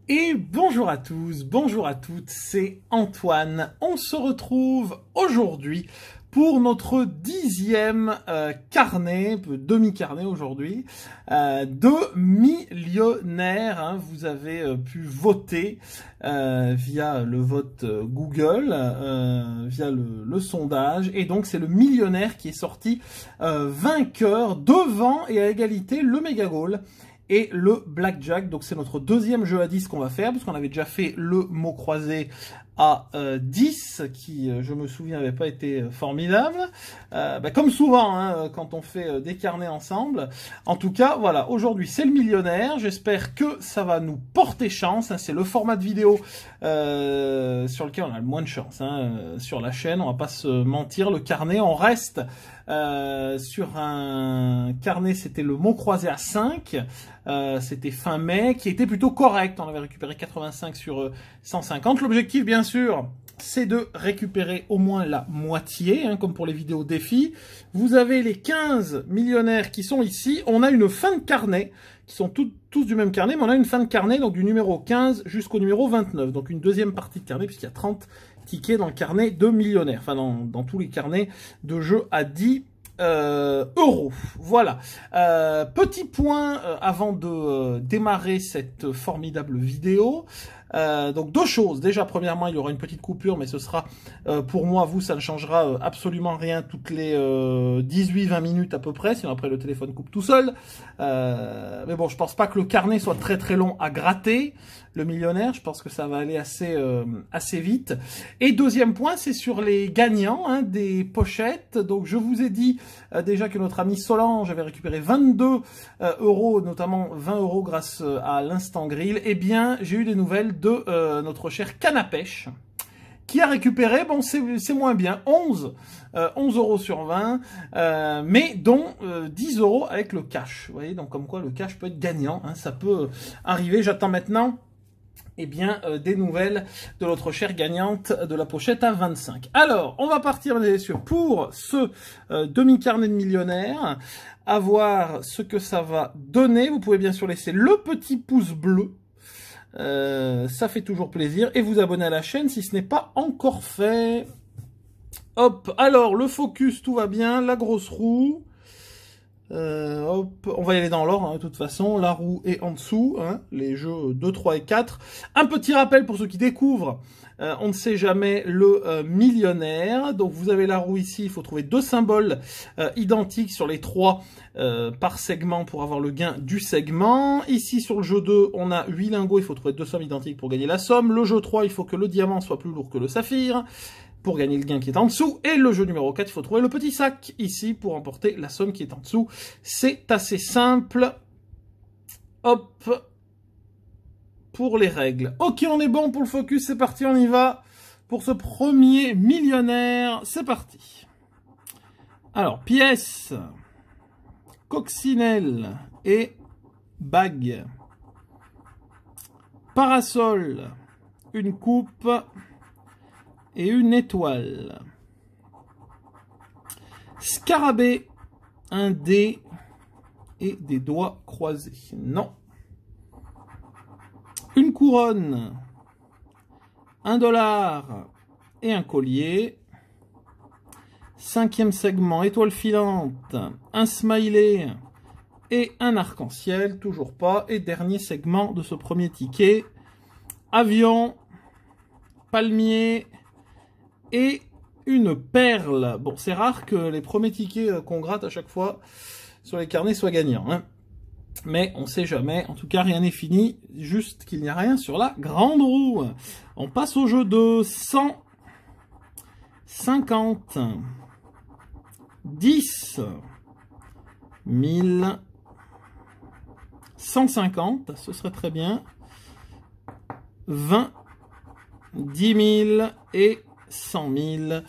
Et bonjour à tous, bonjour à toutes, c'est Antoine. On se retrouve aujourd'hui pour notre 10e carnet, demi-carnet aujourd'hui, de millionnaires. Hein. Vous avez pu voter via le vote Google, via le sondage. Et donc c'est le millionnaire qui est sorti vainqueur devant et à égalité le Megagol et le Blackjack. Donc c'est notre deuxième jeu à 10 qu'on va faire, parce qu'on avait déjà fait le mot croisé à 10, qui, je me souviens, n'avait pas été formidable. Comme souvent, hein, quand on fait des carnets ensemble. En tout cas, voilà, aujourd'hui c'est le millionnaire. J'espère que ça va nous porter chance. Hein. C'est le format de vidéo sur lequel on a le moins de chance. Hein, sur la chaîne, on va pas se mentir. Le carnet, on reste sur un carnet, c'était le mot croisé à 5. C'était fin mai, qui était plutôt correct. On avait récupéré 85 sur 150. L'objectif, bien sûr, c'est de récupérer au moins la moitié, hein, comme pour les vidéos défis. Vous avez les 15 millionnaires qui sont ici. On a une fin de carnet, qui sont tous du même carnet, mais on a une fin de carnet, donc du numéro 15 jusqu'au numéro 29. Donc une deuxième partie de carnet, puisqu'il y a 30 tickets dans le carnet de millionnaires. Enfin, dans tous les carnets de jeux à 10 euros. Voilà. Petit point avant de démarrer cette formidable vidéo. Donc deux choses. Déjà, premièrement, il y aura une petite coupure, mais ce sera pour moi, vous, ça ne changera absolument rien toutes les 18-20 minutes à peu près, sinon après le téléphone coupe tout seul. Mais bon, je pense pas que le carnet soit très très long à gratter. Le millionnaire, je pense que ça va aller assez vite. Et deuxième point, c'est sur les gagnants, hein, des pochettes. Donc je vous ai dit déjà que notre ami Solange avait récupéré 22 euros, notamment 20 euros grâce à l'Instant Grill. Eh bien, j'ai eu des nouvelles de notre cher Canapèche, qui a récupéré, bon c'est moins bien, 11 euros sur 20, mais dont 10 euros avec le cash. Vous voyez, donc comme quoi le cash peut être gagnant, hein, ça peut arriver. J'attends maintenant des nouvelles de notre chère gagnante de la pochette à 25. Alors, on va partir, mesdames et messieurs, pour ce demi-carnet de millionnaire, à voir ce que ça va donner. Vous pouvez bien sûr laisser le petit pouce bleu, ça fait toujours plaisir, et vous abonner à la chaîne si ce n'est pas encore fait. Hop, alors, le focus, tout va bien, la grosse roue. Hop, on va y aller dans l'ordre, hein, de toute façon, la roue est en dessous, hein, les jeux 2, 3 et 4. Un petit rappel pour ceux qui découvrent, on ne sait jamais le millionnaire. Donc vous avez la roue ici, il faut trouver deux symboles identiques sur les 3 par segment pour avoir le gain du segment. Ici sur le jeu 2, on a 8 lingots, il faut trouver deux sommes identiques pour gagner la somme. Le jeu 3, il faut que le diamant soit plus lourd que le saphir pour gagner le gain qui est en dessous. Et le jeu numéro 4, il faut trouver le petit sac ici pour emporter la somme qui est en dessous. C'est assez simple. Hop. Pour les règles. Ok, on est bon pour le focus, c'est parti, on y va. Pour ce premier millionnaire, c'est parti. Alors, pièces, coccinelle et bague. Parasol, une coupe et une étoile. Scarabée, un dé et des doigts croisés. Non. Une couronne, $1 et un collier. 5e segment, étoile filante, un smiley et un arc-en-ciel, toujours pas. Et dernier segment de ce premier ticket, avion, palmier et une perle. Bon, c'est rare que les premiers tickets qu'on gratte à chaque fois sur les carnets soient gagnants, hein. Mais on sait jamais. En tout cas, rien n'est fini. Juste qu'il n'y a rien sur la grande roue. On passe au jeu de 100, 50, 10, 1000, 150. Ce serait très bien. 20, 10 000 et 100 000.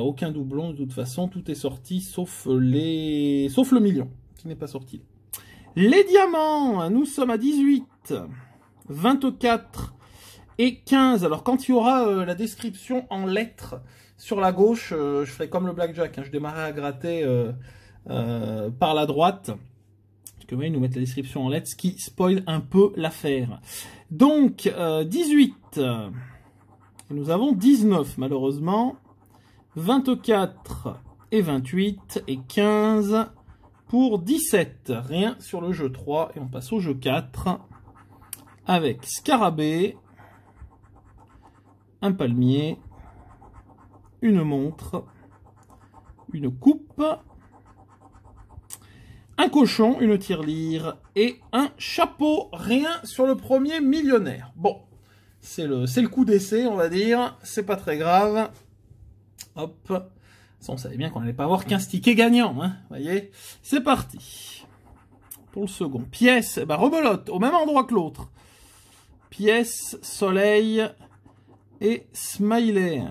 Aucun doublon de toute façon, tout est sorti sauf le million qui n'est pas sorti. Les diamants, nous sommes à 18, 24 et 15. Alors quand il y aura la description en lettres sur la gauche, je ferai comme le blackjack, hein, je démarrerai à gratter par la droite. Parce que vous voyez, ils nous mettent la description en lettres, ce qui spoil un peu l'affaire. Donc, 18. Et nous avons 19, malheureusement. 24 et 28 et 15 pour 17. Rien sur le jeu 3. Et on passe au jeu 4. Avec Scarabée, un palmier, une montre, une coupe, un cochon, une tirelire et un chapeau. Rien sur le premier millionnaire. Bon, c'est le coup d'essai, on va dire. C'est pas très grave. Hop. Ça, on savait bien qu'on n'allait pas avoir 15 tickets gagnants. Hein, voyez. C'est parti. Pour le second. Pièce, bah, rebelote, au même endroit que l'autre. Pièce, soleil et smiley.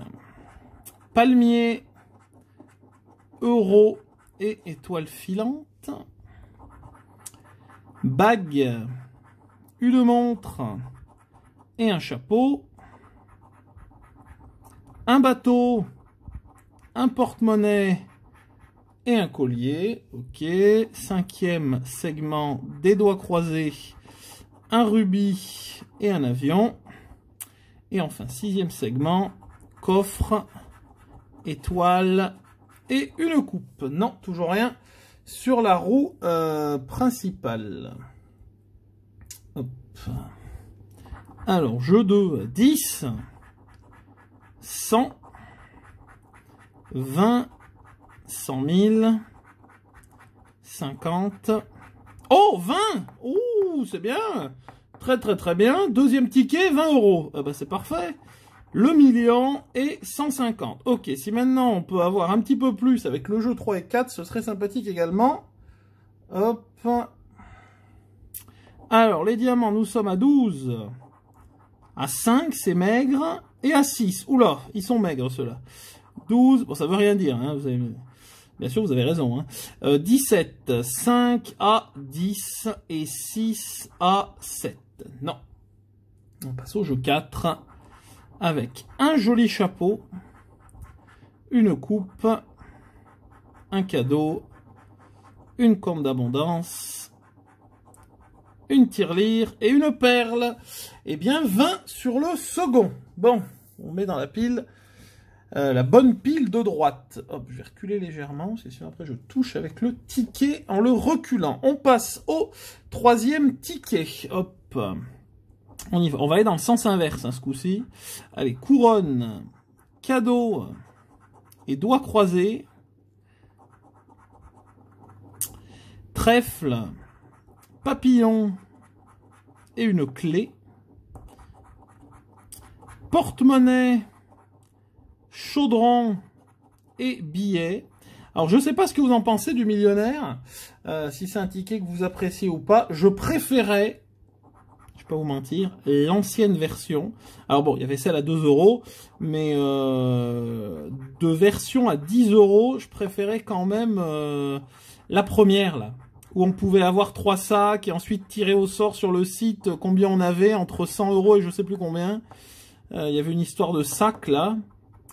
Palmier, euro et étoile filante. Bague, une montre et un chapeau. Un bateau, un porte-monnaie et un collier. Ok. 5e segment, des doigts croisés, un rubis et un avion. Et enfin, 6e segment, coffre, étoile et une coupe. Non, toujours rien sur la roue principale. Hop. Alors, jeu 2, 10, 100, 20, 100 000, 50. Oh, 20! Ouh, c'est bien! Très très très bien. Deuxième ticket, 20 euros. Ah bah c'est parfait. Le million et 150. Ok, si maintenant on peut avoir un petit peu plus avec le jeu 3 et 4, ce serait sympathique également. Hop. Alors, les diamants, nous sommes à 12. À 5, c'est maigre. Et à 6. Oula, ils sont maigres ceux-là. 12, bon ça veut rien dire. Hein, vous avez... Bien sûr, vous avez raison. Hein. 17, 5 à 10 et 6 à 7. Non. On passe au jeu 4 avec un joli chapeau, une coupe, un cadeau, une corne d'abondance, une tirelire et une perle. Eh bien, 20 sur le second. Bon, on met dans la pile la bonne pile de droite. Hop, je vais reculer légèrement, c'est sinon après je touche avec le ticket en le reculant. On passe au 3e ticket. Hop. On y va. On va aller dans le sens inverse, hein, ce coup-ci. Allez, couronne, cadeau et doigts croisés. Trèfle, papillon et une clé. Porte-monnaie, chaudron et billets. Alors, je ne sais pas ce que vous en pensez du millionnaire. Si c'est un ticket que vous appréciez ou pas. Je préférais, je vais pas vous mentir, l'ancienne version. Alors bon, il y avait celle à 2 euros, mais de version à 10 euros, je préférais quand même la première, là, où on pouvait avoir 3 sacs et ensuite tirer au sort sur le site combien on avait, entre 100 euros et je sais plus combien. Il y avait une histoire de sac, là,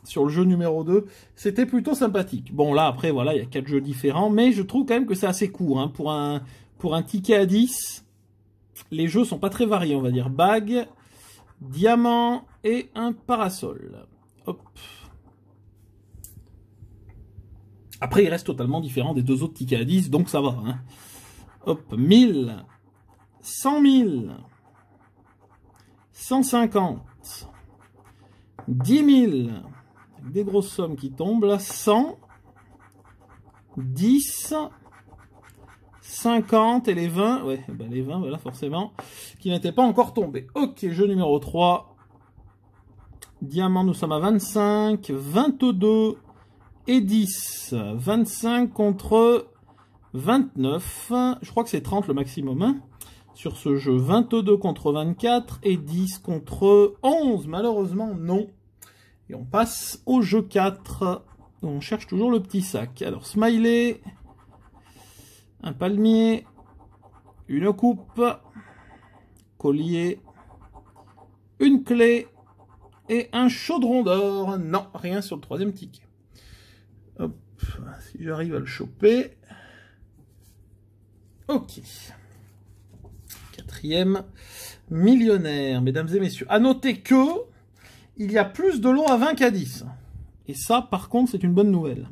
sur le jeu numéro 2. C'était plutôt sympathique. Bon, là, après, voilà, il y a 4 jeux différents, mais je trouve quand même que c'est assez court, hein, pour un ticket à 10. Les jeux sont pas très variés, on va dire. Bague, diamant et un parasol. Hop. Après, il reste totalement différent des 2 autres tickets à 10, donc ça va. Hein. Hop, 1000, 100 000, 150, 10 000, avec des grosses sommes qui tombent là, 100, 10, 50 et les 20, ouais, ben les 20, voilà, forcément, qui n'étaient pas encore tombés. Ok, jeu numéro 3. Diamant, nous sommes à 25, 22 et 10. 25 contre 29. Je crois que c'est 30 le maximum, hein, sur ce jeu. 22 contre 24 et 10 contre 11. Malheureusement, non. Et on passe au jeu 4. On cherche toujours le petit sac. Alors, smiley, un palmier, une coupe, collier, une clé et un chaudron d'or. Non, rien sur le 3e ticket. Hop, si j'arrive à le choper. Ok. Quatrième millionnaire, mesdames et messieurs. À noter que il y a plus de lots à 20 qu'à 10. Et ça, par contre, c'est une bonne nouvelle.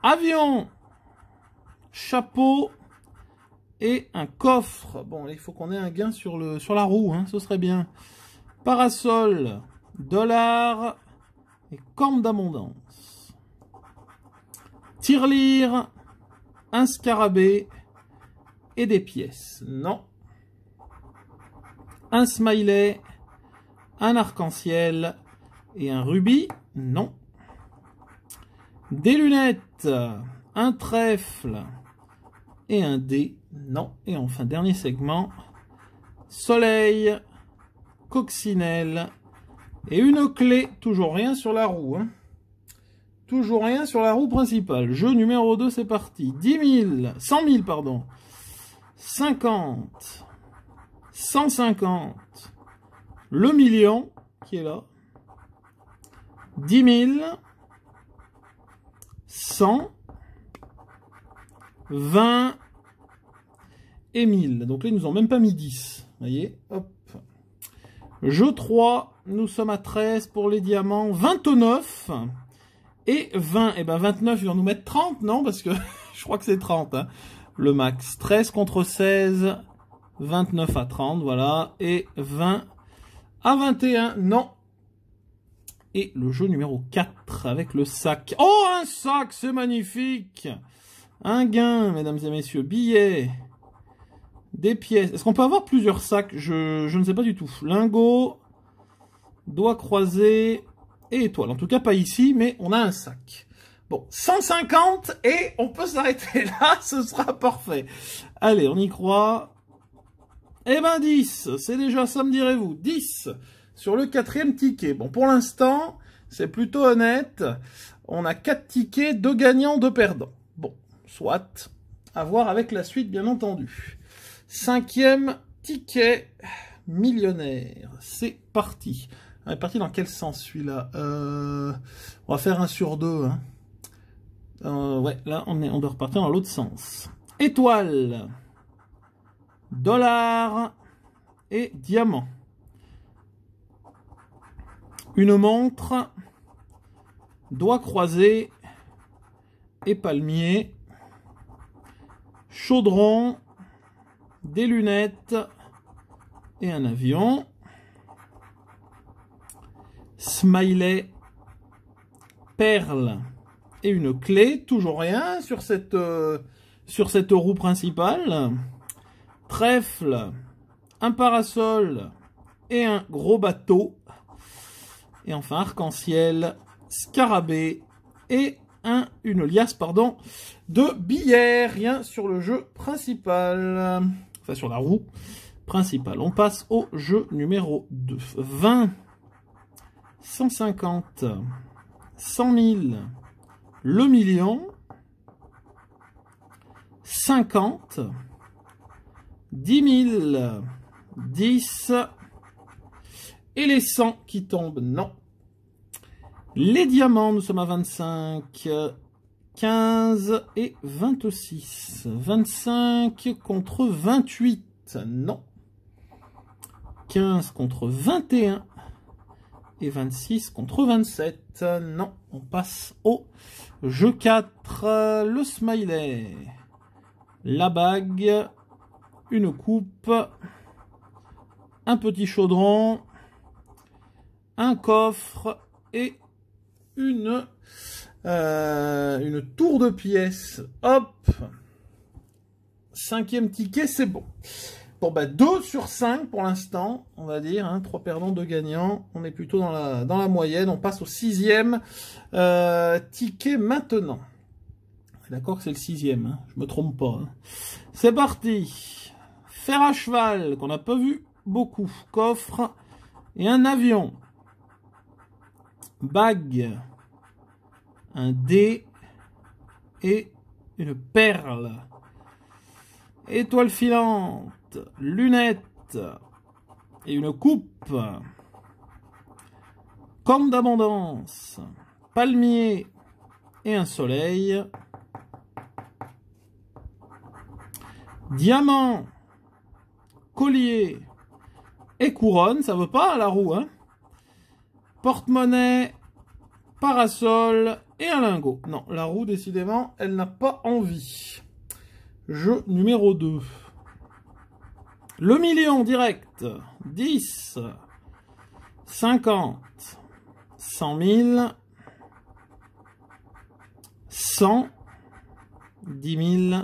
Avion, chapeau et un coffre. Bon, il faut qu'on ait un gain sur la roue, hein, ce serait bien. Parasol, dollar et corne d'abondance. Tirelire, un scarabée et des pièces. Non. Un smiley, un arc-en-ciel et un rubis. Non. Des lunettes, un trèfle et un dé. Non. Et enfin, dernier segment. Soleil, coccinelle et une clé. Toujours rien sur la roue. Hein. Toujours rien sur la roue principale. Jeu numéro 2, c'est parti. 10 000, 100 000, pardon. 50, 150, le million qui est là. 10 000, 100, 20 et 1000. Donc là, ils nous ont même pas mis 10. Vous voyez, hop. Jeu 3, nous sommes à 13 pour les diamants. 29 et 20. Et ben 29, ils vont nous mettre 30, non? Parce que je crois que c'est 30, hein, le max. 13 contre 16, 29 à 30, voilà. Et 20 à 21, non. Et le jeu numéro 4 avec le sac. Oh, un sac, c'est magnifique. Un gain, mesdames et messieurs. Billets. Des pièces. Est-ce qu'on peut avoir plusieurs sacs? Je ne sais pas du tout. Lingot. Doigts croisés. Et étoile. En tout cas, pas ici, mais on a un sac. Bon, 150 et on peut s'arrêter là. Ce sera parfait. Allez, on y croit. Eh ben 10. C'est déjà ça, me direz-vous. 10. Sur le 4e ticket. Bon, pour l'instant, c'est plutôt honnête. On a 4 tickets, 2 gagnants, 2 perdants. Bon, soit. À voir avec la suite, bien entendu. 5e ticket millionnaire. C'est parti. On est parti dans quel sens, celui-là? On va faire 1 sur 2. Hein. Ouais, là, on doit repartir dans l'autre sens. Étoile. Dollar. Et diamant. Une montre, doigts croisés et palmier, chaudron, des lunettes et un avion, smiley, perle et une clé, toujours rien sur cette roue principale, trèfle, un parasol et un gros bateau. Et enfin, arc-en-ciel, scarabée et une liasse, pardon, de billets. Rien sur le jeu principal. Enfin, sur la roue principale. On passe au jeu numéro 2. 20, 150, 100 000, le million, 50, 10 000, 10 et les 100 qui tombent, non. Les diamants, nous sommes à 25, 15 et 26. 25 contre 28, non. 15 contre 21 et 26 contre 27, non. On passe au jeu 4, le smiley, la bague, une coupe, un petit chaudron, un coffre et une tour de pièces. Hop. 5e ticket, c'est bon. Bon, bah 2 sur 5 pour l'instant, on va dire. Hein, 3 perdants, 2 gagnants. On est plutôt dans la moyenne. On passe au 6e ticket maintenant. D'accord que c'est le 6e, hein, je me trompe pas. Hein. C'est parti. Fer à cheval, qu'on n'a pas vu beaucoup. Coffre et un avion. Bague, un dé et une perle. Étoile filante, lunettes et une coupe. Corne d'abondance, palmier et un soleil. diamant, collier et couronne. Ça veut pas, la roue, hein. Porte-monnaie, parasol et un lingot. Non, la roue, décidément, elle n'a pas envie. Jeu numéro 2. Le million direct. 10, 50, 100 000, 100, 10 000,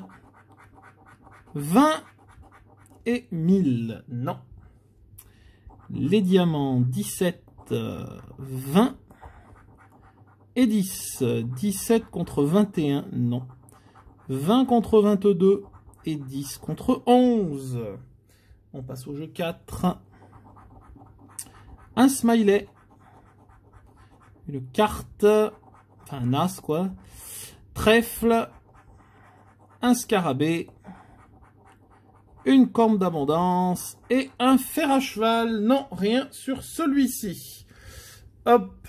20 et 1000. Non. Les diamants, 17, 20 et 10. 17 contre 21, non. 20 contre 22 et 10 contre 11. On passe au jeu 4. Un smiley. Une carte. Enfin, un as, quoi. Trèfle. Un scarabée. Une corne d'abondance. Et un fer à cheval. Non, rien sur celui-ci. Hop.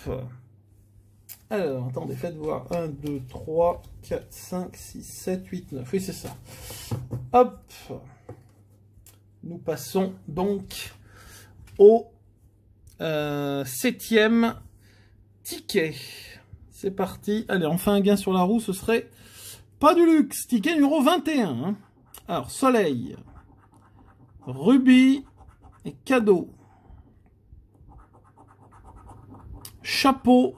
Alors, attendez, faites voir. 1, 2, 3, 4, 5, 6, 7, 8, 9. Oui, c'est ça. Hop. Nous passons donc au 7e ticket. C'est parti. Allez, enfin un gain sur la roue, ce serait pas du luxe. Ticket numéro 21. Hein. Alors, soleil, rubis et cadeau. Chapeau,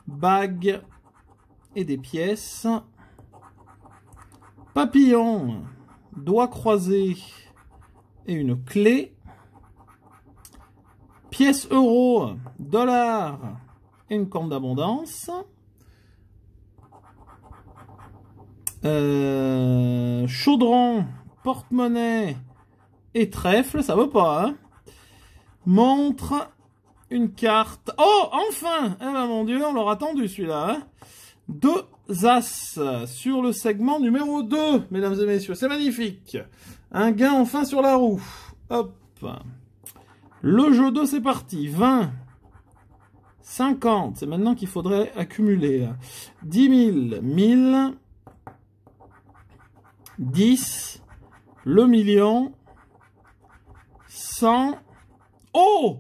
bague et des pièces. Papillon, doigts croisés et une clé. Pièce euro, dollar et une corne d'abondance. Chaudron, porte-monnaie et trèfle, ça veut pas, hein. Montre, une carte. Oh, enfin! Eh ben mon Dieu, on l'aura attendu celui-là, hein. 2 as sur le segment numéro 2, mesdames et messieurs, c'est magnifique. Un gain enfin sur la roue. Hop. Le jeu 2, c'est parti. 20, 50, c'est maintenant qu'il faudrait accumuler. 10 000, 1000, 10, le million, 100. Oh!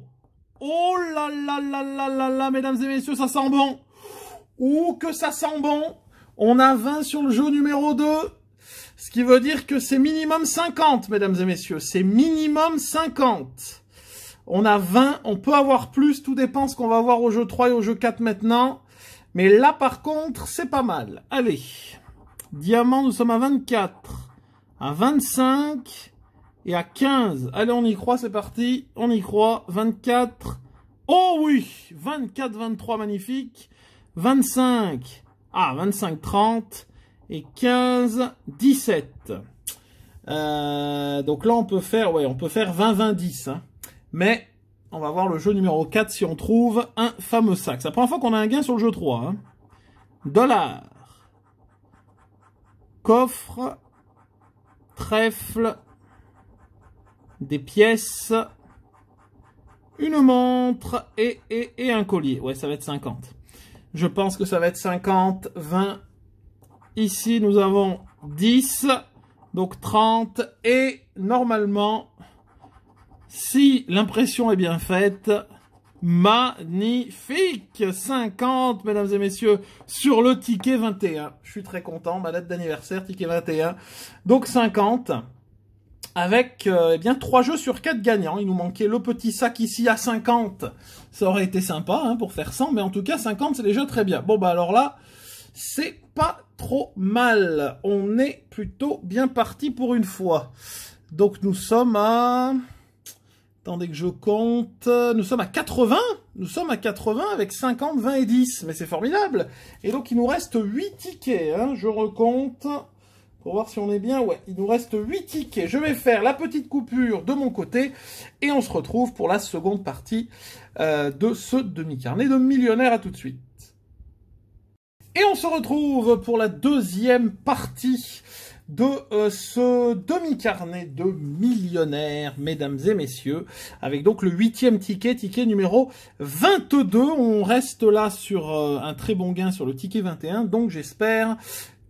Oh là là là là là là, mesdames et messieurs, ça sent bon. Ouh, que ça sent bon. On a 20 sur le jeu numéro 2. Ce qui veut dire que c'est minimum 50, mesdames et messieurs. C'est minimum 50. On a 20, on peut avoir plus, tout dépend ce qu'on va voir au jeu 3 et au jeu 4 maintenant. Mais là, par contre, c'est pas mal. Allez, diamant, nous sommes à 24, à 25 et à 15. Allez, on y croit, c'est parti. On y croit, 24. Oh oui, 24, 23, magnifique. 25, 25, 30 et 15, 17. Donc là, on peut faire 20, 20, 10. Hein. Mais on va voir le jeu numéro 4 si on trouve un fameux sac. C'est la première fois qu'on a un gain sur le jeu 3. Hein. Dollar, coffre, trèfle, des pièces, une montre et un collier. Ouais, ça va être 50. Je pense que ça va être 50, 20. Ici, nous avons 10, donc 30. Et normalement, si l'impression est bien faite, magnifique 50, mesdames et messieurs, sur le ticket 21. Je suis très content, ma date d'anniversaire, ticket 21. Donc 50, avec eh bien 3 jeux sur 4 gagnants. Il nous manquait le petit sac ici à 50. Ça aurait été sympa hein, pour faire 100, mais en tout cas 50 c'est déjà très bien. Bon bah alors là, c'est pas trop mal. On est plutôt bien parti pour une fois. Donc nous sommes à... Attendez que je compte. Nous sommes à 80. Nous sommes à 80 avec 50, 20 et 10. Mais c'est formidable. Et donc il nous reste 8 tickets. Hein. Je recompte. Pour voir si on est bien. Ouais, il nous reste 8 tickets. Je vais faire la petite coupure de mon côté. Et on se retrouve pour la seconde partie de ce demi-carnet de millionnaire. À tout de suite. Et on se retrouve pour la deuxième partie de ce demi-carnet de millionnaire, mesdames et messieurs, avec donc le 8e ticket, ticket numéro 22. On reste là sur un très bon gain sur le ticket 21, donc j'espère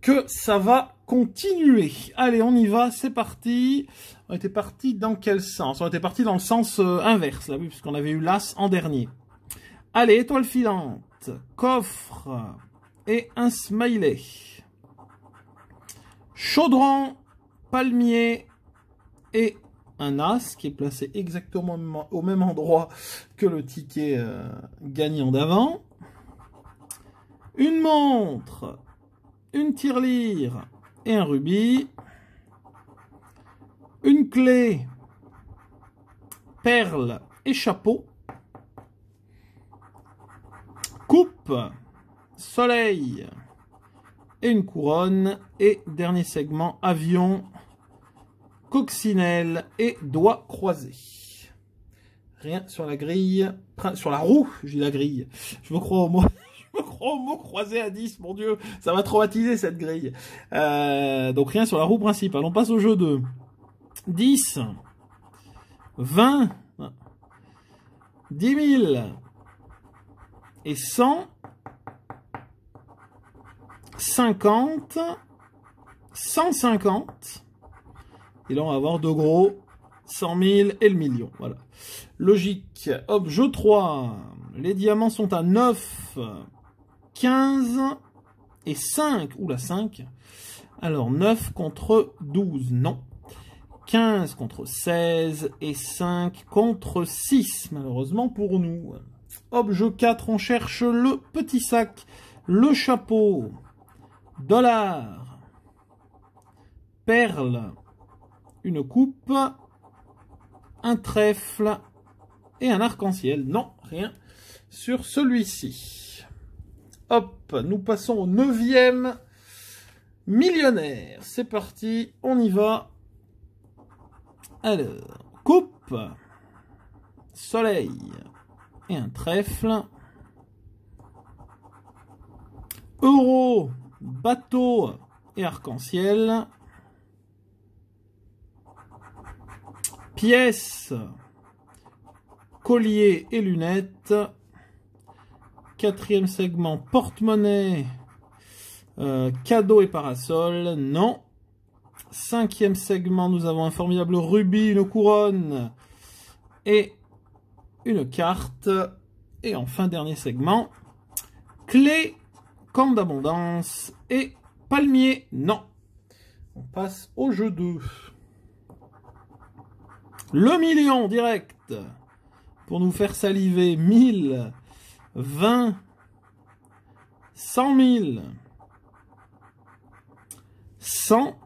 que ça va continuer. Allez, on y va, c'est parti. On était parti dans quel sens? On était parti dans le sens inverse, là, oui, puisqu'on avait eu l'As en dernier. Allez, étoile filante, coffre et un smiley. Chaudron, palmier et un As qui est placé exactement au même endroit que le ticket gagnant d'avant. Une montre, une tirelire et un rubis. Une clé, perle et chapeau. Coupe, soleil et une couronne. Et dernier segment, avion, coccinelle et doigts croisés. Rien sur la grille, sur la roue, j'ai la grille. Je me crois au mot croisé à 10, mon Dieu, ça va traumatiser cette grille. Donc rien sur la roue principale. On passe au jeu 2. 10, 20, 10 000 et 100, 50, 150. Et là, on va avoir de gros 100 000 et le million. Voilà. Logique. Hop, jeu 3. Les diamants sont à 9, 15 et 5. Oula, 5. Alors, 9 contre 12. Non. 15 contre 16 et 5 contre 6, malheureusement pour nous. Hop, jeu 4, on cherche le petit sac, le chapeau, dollar, perle, une coupe, un trèfle et un arc-en-ciel. Non, rien sur celui-ci. Hop, nous passons au 9e millionnaire. C'est parti, on y va. Alors, coupe, soleil et un trèfle. Euro, bateau et arc-en-ciel. Pièces, collier et lunettes. 4e segment, porte-monnaie, cadeau et parasol. Non. 5e segment, nous avons un formidable rubis, une couronne et une carte. Et enfin, dernier segment, clé, corne d'abondance et palmier. Non. On passe au jeu 2. Le million direct pour nous faire saliver. 1000, 20, 100 000, 100,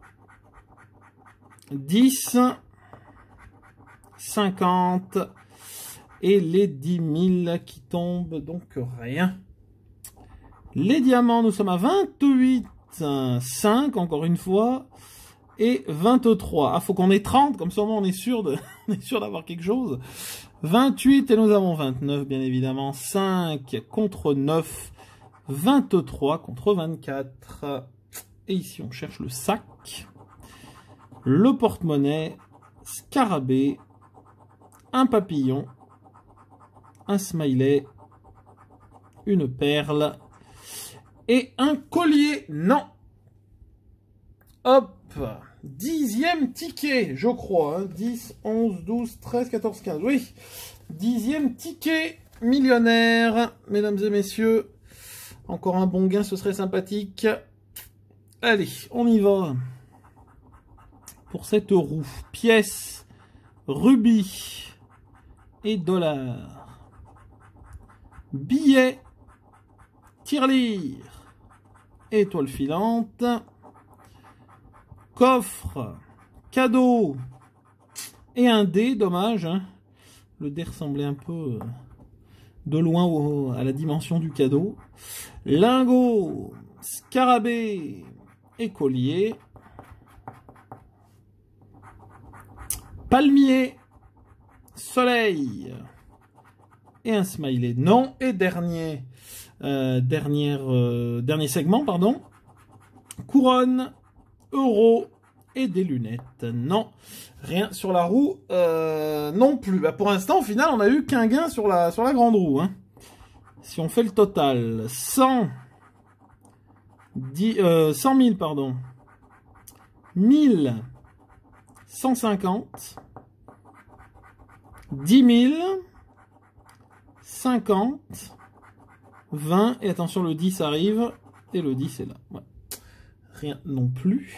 10, 50 et les 10 000 qui tombent, donc rien. Les diamants, nous sommes à 28, 5 encore une fois, et 23. Ah, faut qu'on ait 30, comme ça on est sûr d'avoir quelque chose. 28 et nous avons 29, bien évidemment. 5 contre 9, 23 contre 24. Et ici, on cherche le sac. Le porte-monnaie, scarabée, un papillon, un smiley, une perle et un collier. Non. Hop, 10e ticket, je crois. Hein. 10, 11, 12, 13, 14, 15. Oui, 10e ticket millionnaire, mesdames et messieurs. Encore un bon gain, ce serait sympathique. Allez, on y va. Pour cette roue, pièce, rubis et dollar, billet, tirelire, étoile filante, coffre, cadeau et un dé, dommage, hein. Le dé ressemblait un peu de loin à la dimension du cadeau, lingot, scarabée et collier, palmier, soleil et un smiley. Non. Et dernier segment, pardon. Couronne, euro et des lunettes. Non. Rien sur la roue non plus. Bah, pour l'instant, au final, on n'a eu qu'un gain sur la grande roue. Hein. Si on fait le total, 100 000, pardon. 1000, 150, 10 000, 50, 20, et attention, le 10 arrive, et le 10 est là. Ouais. Rien non plus.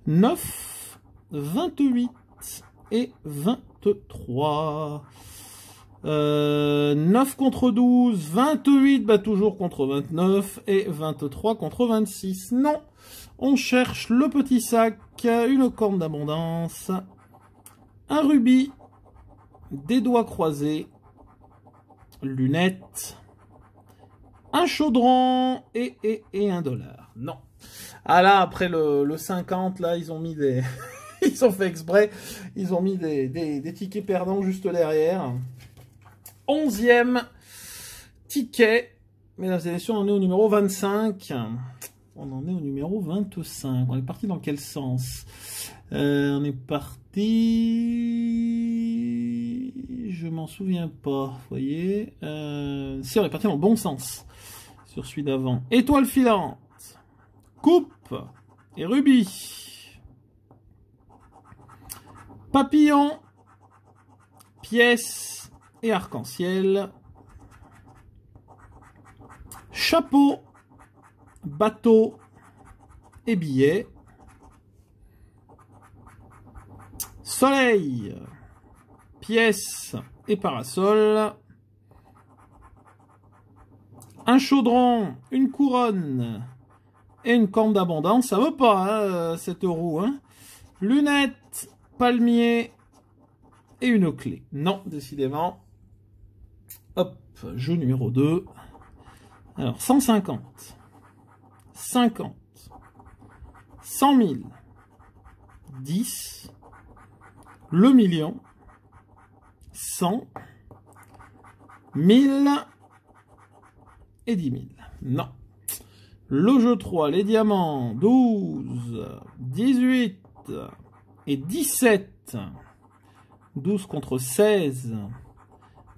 9, 28 et 23. 9 contre 12, 28, bah toujours contre 29, et 23 contre 26. Non, on cherche le petit sac, une corne d'abondance, un rubis, des doigts croisés, lunettes, un chaudron et $1. Non. Ah là, après le 50, là, ils ont mis des... ils ont fait exprès, ils ont mis des tickets perdants juste derrière. 11e ticket. Mesdames et messieurs, on en est au numéro 25. On en est au numéro 25. On est parti dans quel sens? On est parti... Je m'en souviens pas, vous voyez. Si, on est parti dans le bon sens. Sur celui d'avant. Étoile filante. Coupe et rubis. Papillon. Pièce et arc-en-ciel. Chapeau. Bateau et billet. Soleil. Pièce et parasol. Un chaudron, une couronne et une corne d'abondance. Ça vaut pas, hein, 7 €. Hein. Lunettes, palmier et une clé. Non, décidément. Hop, jeu numéro 2. Alors, 150, 50, 100 000, 10, le million, 100, 1000 et 10 000. Non. Le jeu 3, les diamants, 12, 18 et 17. 12 contre 16,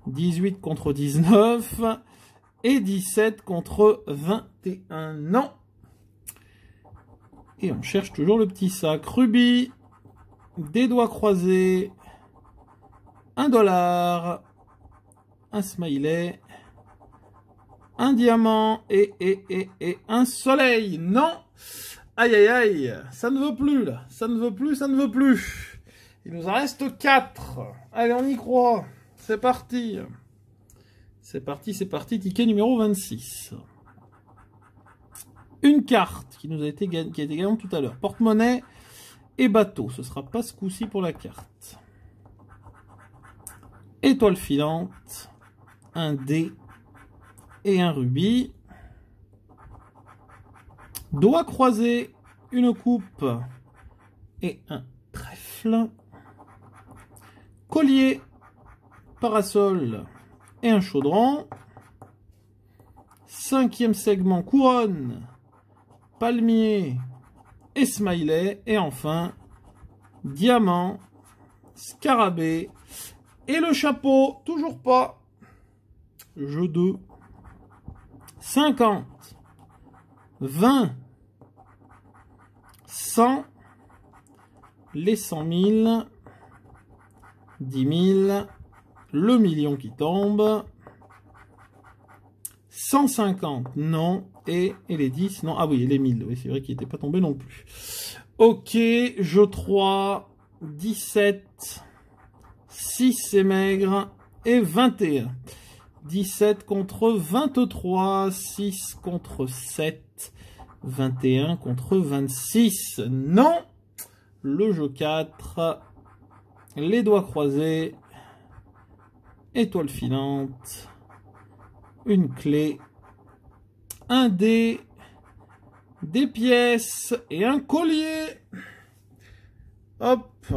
18 contre 19 et 17 contre 21. Non. Et on cherche toujours le petit sac. Rubis, des doigts croisés, $1, un smiley, un diamant et un soleil. Non. Aïe aïe aïe. Ça ne veut plus là. Ça ne veut plus, ça ne veut plus. Il nous en reste 4. Allez, on y croit. C'est parti. C'est parti, c'est parti. Ticket numéro 26. Une carte qui nous a été gagnante tout à l'heure. Porte-monnaie et bateau. Ce sera pas ce coup-ci pour la carte. Étoile filante. Un dé et un rubis. Doigts croisés. Une coupe et un trèfle. Collier, parasol et un chaudron. 5e segment, couronne, palmier et smiley. Et enfin, diamant, scarabée et le chapeau. Toujours pas. Jeu 2. 50, 20, 100, les 100 000, 10 000, le million qui tombe, 150, non, et les 10, non, ah oui, les 1000, oui, c'est vrai qu'il n'était pas tombé non plus. Ok, jeu 3, 17, 6 c'est maigre, et 21. 17 contre 23, 6 contre 7, 21 contre 26, non, le jeu 4, les doigts croisés, étoile filante, une clé, un dé, des pièces et un collier. Hop.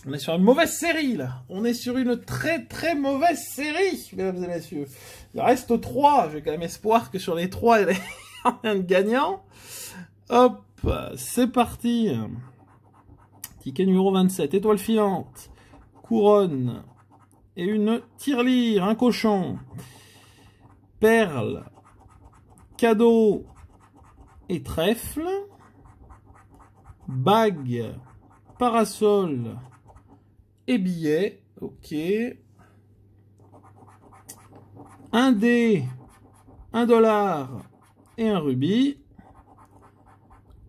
On est sur une mauvaise série, là. On est sur une très très mauvaise série, mesdames et messieurs. Il reste 3. J'ai quand même espoir que sur les 3, il y ait un gagnant. Hop. C'est parti. Ticket numéro 27. Étoile filante. Couronne. Et une tirelire. Un cochon. Perle. Cadeau. Et trèfle. bague, parasol et billet. Ok. Un dé, $1 et un rubis.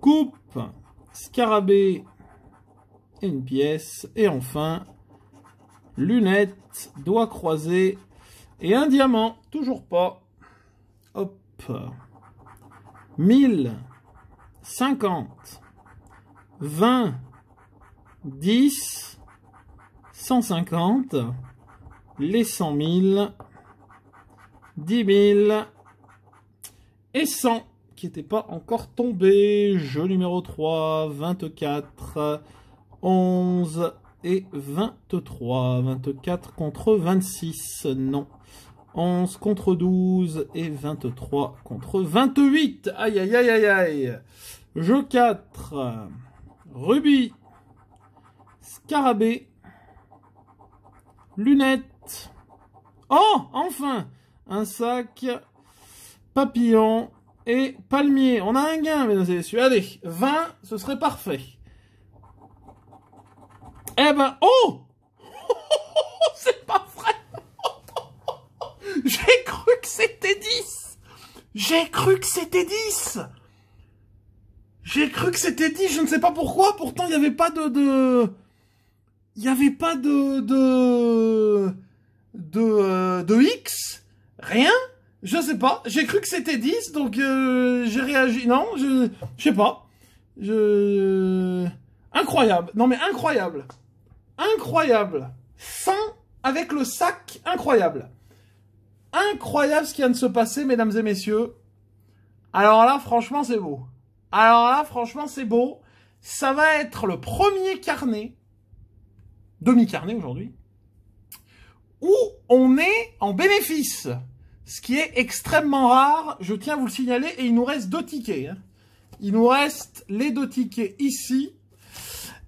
Coupe, scarabée et une pièce. Et enfin, lunettes, doigts croisés et un diamant. Toujours pas. Hop. 1000, 50, 20, 10, 150, les 100 000, 10 000 et 100 qui n'étaient pas encore tombés. Jeu numéro 3, 24, 11 et 23. 24 contre 26, non. 11 contre 12 et 23 contre 28. Aïe, aïe, aïe, aïe, aïe. Jeu 4. Rubis. Scarabée. Lunettes. Oh, enfin, un sac. Papillon et palmier. On a un gain, mesdames et messieurs. Allez, 20, ce serait parfait. Eh ben, oh c'est pas vrai. J'ai cru que c'était 10. J'ai cru que c'était 10. J'ai cru que c'était 10, je ne sais pas pourquoi. Pourtant, il n'y avait pas il n'y avait pas de X. Rien. Je sais pas. J'ai cru que c'était 10, donc j'ai réagi. Non, je sais pas. Incroyable. Non mais incroyable. Incroyable. 100 avec le sac. Incroyable. Incroyable ce qui vient de se passer, mesdames et messieurs. Alors là, franchement, c'est beau. Alors là, franchement, c'est beau. Ça va être le premier carnet, demi-carnet aujourd'hui, où on est en bénéfice. Ce qui est extrêmement rare, je tiens à vous le signaler, et il nous reste 2 tickets. Hein. Il nous reste les 2 tickets ici.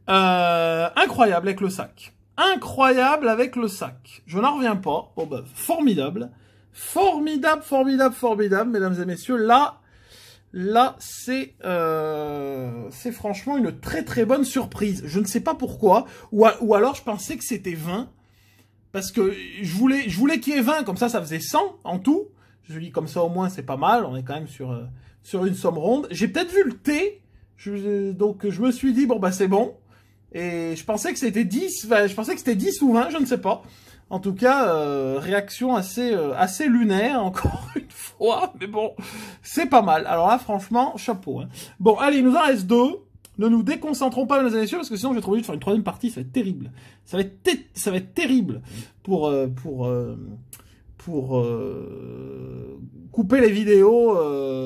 Incroyable avec le sac. Incroyable avec le sac. Je n'en reviens pas. Oh bah, formidable. Formidable, formidable, formidable, mesdames et messieurs. Là, c'est franchement une très très bonne surprise. Je ne sais pas pourquoi. Ou alors je pensais que c'était 20. Parce que je voulais qu'il y ait 20, comme ça faisait 100 en tout. Je dis comme ça au moins c'est pas mal, on est quand même sur une somme ronde. J'ai peut-être vu le T, donc je me suis dit bon bah c'est bon. Et je pensais que c'était 10, je pensais que c'était 10 ou 20, je ne sais pas. En tout cas, réaction assez lunaire, encore une fois, mais bon, c'est pas mal. Alors là, franchement, chapeau. Hein. Bon, allez, il nous en reste 2. Ne nous déconcentrons pas, mesdames et messieurs, parce que sinon je vais être obligé de faire une 3e partie, ça va être terrible. Ça va être terrible pour couper les vidéos.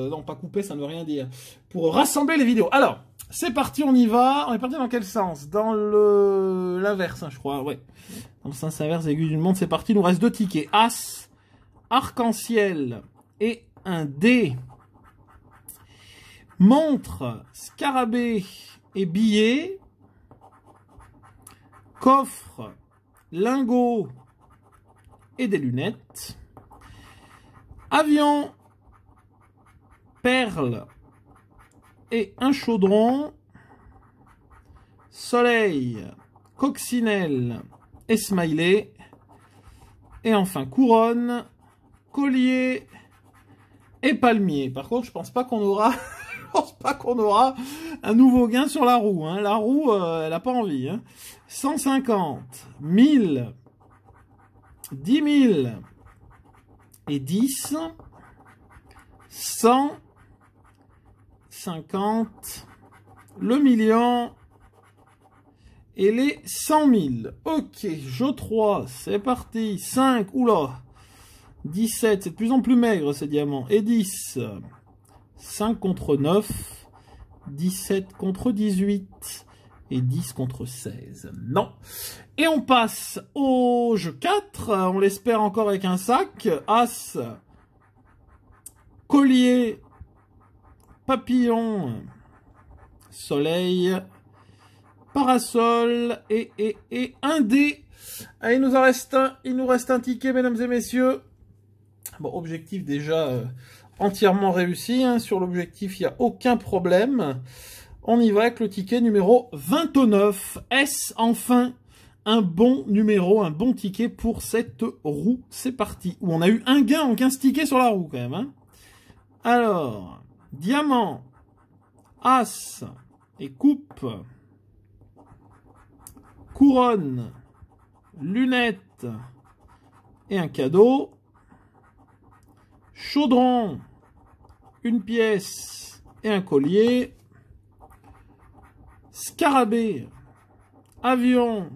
Non, pas couper, ça ne veut rien dire. Pour rassembler les vidéos. Alors, c'est parti, on y va. On est parti dans quel sens? Dans l'inverse, hein, je crois, ouais. Dans le sens inverse, aiguille d'une montre, c'est parti. Il nous reste 2 tickets. As, arc-en-ciel et un dé. Montre, scarabée et billet. Coffre, lingot et des lunettes. Avion, perle et un chaudron. Soleil, coccinelle et smiley. Et enfin couronne, collier et palmier. Par contre, je pense pas qu'on aura... Je pense pas qu'on aura un nouveau gain sur la roue. Hein. La roue, elle n'a pas envie. Hein. 150, 1000, 10 000 et 10, 100, 50, le million et les 100 000. Ok, jeu 3, c'est parti. 5, oula, 17, c'est de plus en plus maigre ces diamants. Et 10. 5 contre 9, 17 contre 18 et 10 contre 16. Non. Et on passe au jeu 4. On l'espère encore avec un sac. As, collier, papillon, soleil, parasol et un dé. Allez, il nous en reste un. Il nous reste un ticket, mesdames et messieurs. Bon, objectif déjà... entièrement réussi, hein. Sur l'objectif, il n'y a aucun problème. On y va avec le ticket numéro 29. Est-ce enfin un bon numéro, un bon ticket pour cette roue? C'est parti. Où on a eu un gain en 15 tickets sur la roue quand même. Hein. Alors, diamant, as et coupe, couronne, lunettes et un cadeau, chaudron, une pièce et un collier, scarabée, avion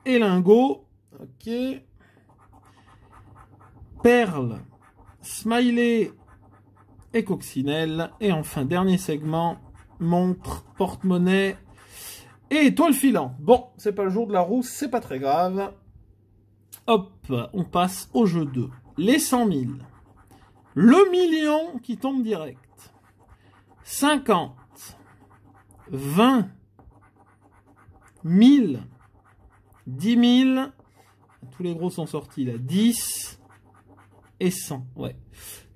et lingot, ok, perle, smiley et coccinelle, et enfin dernier segment, montre, porte-monnaie et étoile filante. Bon, c'est pas le jour de la roue, c'est pas très grave. Hop, on passe au jeu 2. Les 100 000. Le million qui tombe direct. 50. 20. 1000. 10 000. Tous les gros sont sortis là. 10. Et 100. Ouais.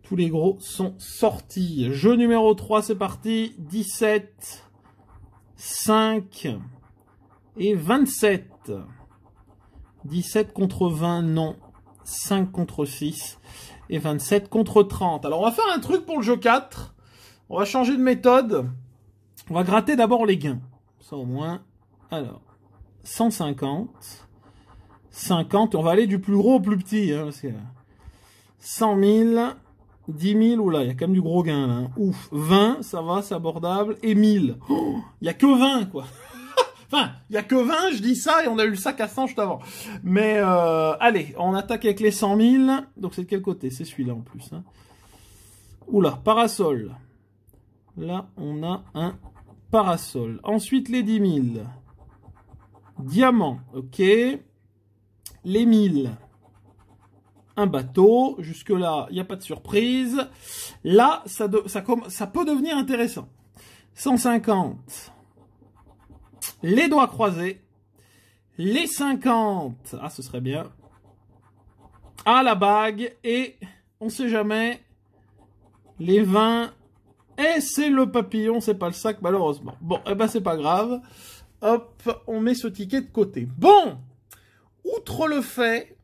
Tous les gros sont sortis. Jeu numéro 3, c'est parti. 17. 5. Et 27. 17 contre 20, non. 5 contre 6. Et 27 contre 30. Alors, on va faire un truc pour le jeu 4. On va changer de méthode. On va gratter d'abord les gains. Ça, au moins. Alors, 150. 50. On va aller du plus gros au plus petit. Hein, parce que 100 000. 10 000. Oula, il y a quand même du gros gain, là. Hein. Ouf. 20, ça va, c'est abordable. Et 1000. Oh, il n'y a que 20, quoi. Enfin, il n'y a que 20, je dis ça, et on a eu le sac à 100 juste avant. Mais, allez, on attaque avec les 100 000. Donc, c'est de quel côté? C'est celui-là, en plus. Hein. Oula, parasol. Là, on a un parasol. Ensuite, les 10 000. Diamant, ok. Les 1000. Un bateau. Jusque-là, il n'y a pas de surprise. Là, ça peut devenir intéressant. 150. Les doigts croisés. Les 50. Ah, ce serait bien. Ah, la bague. Et, on sait jamais, les 20. Et c'est le papillon, c'est pas le sac, malheureusement. Bon, eh ben, c'est pas grave. Hop, on met ce ticket de côté. Bon, outre le fait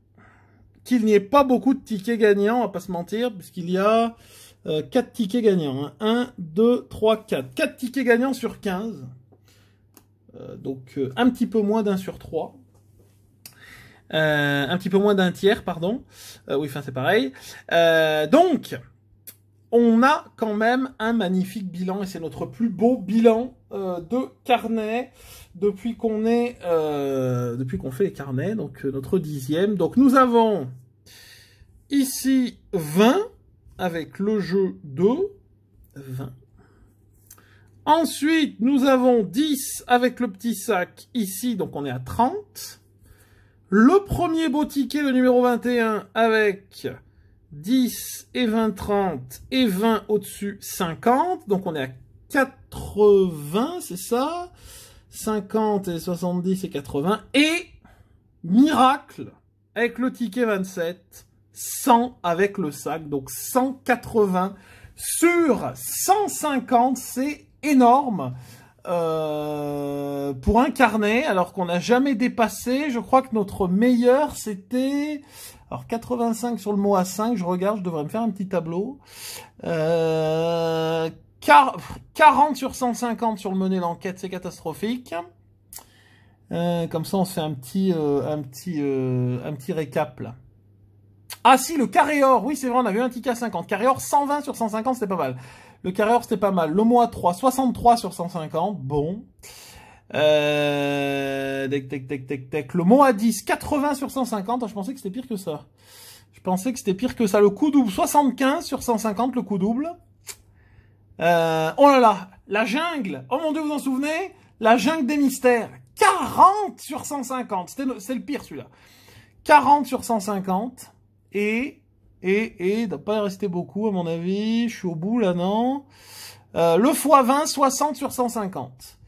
qu'il n'y ait pas beaucoup de tickets gagnants, on va pas se mentir, puisqu'il y a 4 tickets gagnants. Hein. 1, 2, 3, 4. 4 tickets gagnants sur 15. Donc, un petit peu moins d'un sur 3. Un petit peu moins d'un tiers, pardon. Oui, enfin, c'est pareil. Donc, on a quand même un magnifique bilan, et c'est notre plus beau bilan de carnet depuis qu'on fait les carnets, donc notre 10e. Donc, nous avons ici 20 avec le jeu 2. 20. Ensuite, nous avons 10 avec le petit sac ici, donc on est à 30. Le premier beau ticket, le numéro 21, avec 10 et 20, 30 et 20 au-dessus, 50. Donc on est à 80, c'est ça? 50 et 70 et 80. Et, miracle, avec le ticket 27, 100 avec le sac, donc 180 sur 150, c'est énorme pour un carnet, alors qu'on n'a jamais dépassé. Je crois que notre meilleur, c'était... Alors, 85 sur le mot A5, je regarde, je devrais me faire un petit tableau. 40 sur 150 sur le mener l'enquête, c'est catastrophique. Comme ça, on se fait un petit récap, là. Ah si, le carré or, oui c'est vrai, on avait eu un ticket à 50. Carré or, 120 sur 150, c'était pas mal. Le carré or, c'était pas mal. Le mot A3, 63 sur 150, bon. Le mot A10, 80 sur 150, ah, je pensais que c'était pire que ça. Je pensais que c'était pire que ça. Le coup double, 75 sur 150, le coup double. Oh là là, la jungle, oh mon dieu, vous en souvenez? La jungle des mystères, 40 sur 150, c'est le pire celui-là. 40 sur 150. Et, il doit pas y rester beaucoup, à mon avis. Je suis au bout, là, non? Le x20, 60 sur 150.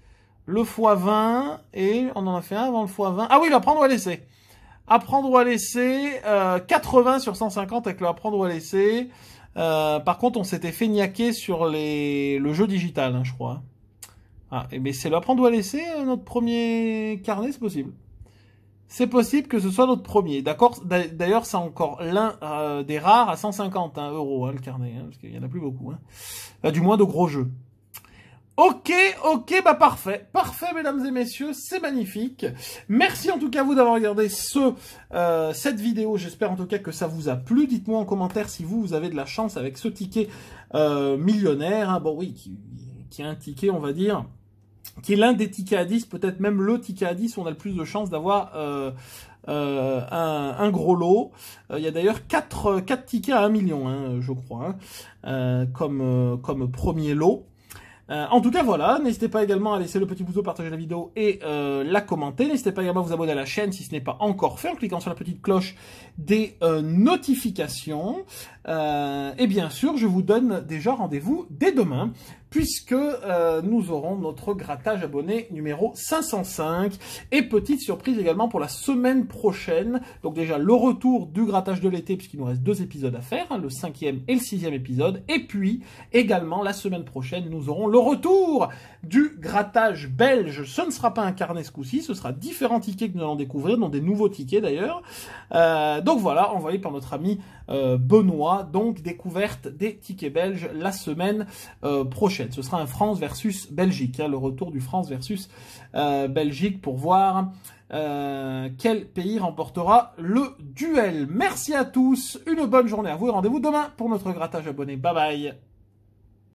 Le x20, et on en a fait un avant le x20. Ah oui, l'apprendre ou à laisser. Apprendre ou à laisser, 80 sur 150 avec le apprendre ou à laisser. Par contre, on s'était fait niaquer sur le jeu digital, hein, je crois. Ah, mais c'est là qu'on doit laisser notre premier carnet, c'est possible. C'est possible que ce soit notre premier, d'accord. D'ailleurs, c'est encore l'un des rares à 150 euros, le carnet, parce qu'il y en a plus beaucoup. Du moins de gros jeux. Ok, bah parfait. Parfait, mesdames et messieurs, c'est magnifique. Merci en tout cas à vous d'avoir regardé cette vidéo. J'espère en tout cas que ça vous a plu. Dites-moi en commentaire si vous avez de la chance avec ce ticket millionnaire. Bon oui, qui a un ticket, on va dire, qui est l'un des tickets à 10, peut-être même le ticket à 10 où on a le plus de chances d'avoir un gros lot. Il y a d'ailleurs 4 tickets à 1 million, je crois, comme premier lot. En tout cas, voilà, n'hésitez pas également à laisser le petit pouce, partager la vidéo et la commenter. N'hésitez pas également à vous abonner à la chaîne si ce n'est pas encore fait en cliquant sur la petite cloche des notifications. Et bien sûr, je vous donne déjà rendez-vous dès demain puisque nous aurons notre grattage abonné numéro 505. Et petite surprise également pour la semaine prochaine. Donc déjà, le retour du grattage de l'été puisqu'il nous reste 2 épisodes à faire, le 5e et le 6e épisode. Et puis, également, la semaine prochaine, nous aurons le retour du grattage belge. Ce ne sera pas un carnet ce coup-ci, ce sera différents tickets que nous allons découvrir, dont des nouveaux tickets d'ailleurs. Donc voilà, envoyé par notre ami Benoît, donc découverte des tickets belges la semaine prochaine. Ce sera un France versus Belgique, le retour du France versus Belgique pour voir quel pays remportera le duel. Merci à tous, une bonne journée à vous et rendez-vous demain pour notre grattage abonné. Bye bye.